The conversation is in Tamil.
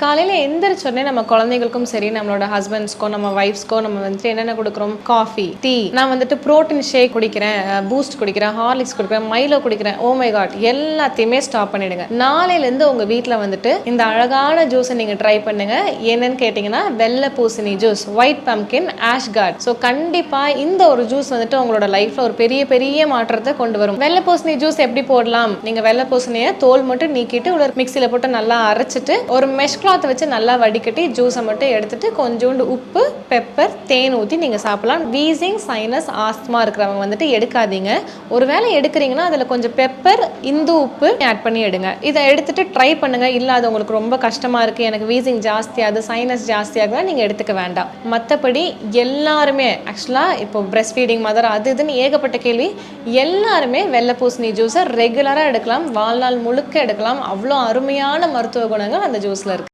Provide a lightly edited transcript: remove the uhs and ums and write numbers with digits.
காலையில எந்திரிச்சோடனே நம்ம குழந்தைகளுக்கும் சரி, நம்மளோட ஹஸ்பண்ட்ஸ்க்கோ, நம்ம வைஃப்ஸ்க்கோ நம்ம வந்துட்டு என்னென்ன கொடுக்குறோம்? Coffee, tea. நான் வந்துட்டு புரோட்டீன் ஷேக் குடிக்கிறேன், பூஸ்ட் குடிக்கிறேன், ஹார்லிக்ஸ் குடிக்கிறேன், மைலோ குடிக்கிறேன். ஓ மை காட், எல்லாத்தையுமே ஸ்டாப் பண்ணிடுங்க. நாளையிலேருந்து உங்கள் வீட்டில் வந்துட்டு இந்த அழகான ஜூஸை நீங்கள் ட்ரை பண்ணுங்க. என்னன்னு கேட்டிங்கன்னா, வெள்ளை பூசணி juice, white pumpkin, ash card. So கண்டிப்பாக இந்த ஒரு ஜூஸ் வந்துட்டு உங்களோட லைஃப்பில் ஒரு பெரிய பெரிய மாற்றத்தை கொண்டு வரும். வெள்ளை பூசணி ஜூஸ் எப்படி போடலாம்? நீங்கள் வெள்ளை பூசணியை தோல் மட்டும் நீக்கிட்டு ஒரு மிக்சியில் போட்டு நல்லா அரைச்சிட்டு ஒரு மெஷ் கிளாத் வச்சு நல்லா வடிகட்டி ஜூஸை மட்டும் எடுத்துட்டு கொஞ்சோண்டு உப்பு, பெப்பர், தேன் ஊற்றி நீங்கள் சாப்பிடலாம். வீசிங், சைனஸ், ஆஸ்துமா இருக்கிறவங்க வந்துட்டு எடுக்காதீங்க. ஒருவேளை எடுக்கிறீங்கன்னா அதில் கொஞ்சம் பெப்பர், இந்து உப்பு ஆட் பண்ணி எடுங்க. இதை எடுத்துட்டு ட்ரை பண்ணுங்க. இல்லை அது உங்களுக்கு ரொம்ப கஷ்டமாக இருக்குது, எனக்கு வீசிங் ஜாஸ்தியாகுது, சைனஸ் ஜாஸ்தியாகுதுன்னா நீங்கள் எடுத்துக்க வேண்டாம். மற்றபடி எல்லாருமே ஆக்சுவலாக இப்போ பிரெஸ்ட் ஃபீடிங் மதர் அது இதுன்னு ஏகப்பட்ட கேள்வி. எல்லாருமே வெள்ளை பூசணி ஜூஸை ரெகுலராக எடுக்கலாம், வாழ்நாள் முழுக்க எடுக்கலாம். அவ்வளோ அருமையான மருத்துவ குணங்கள் அந்த ஜூஸில் இருக்குது.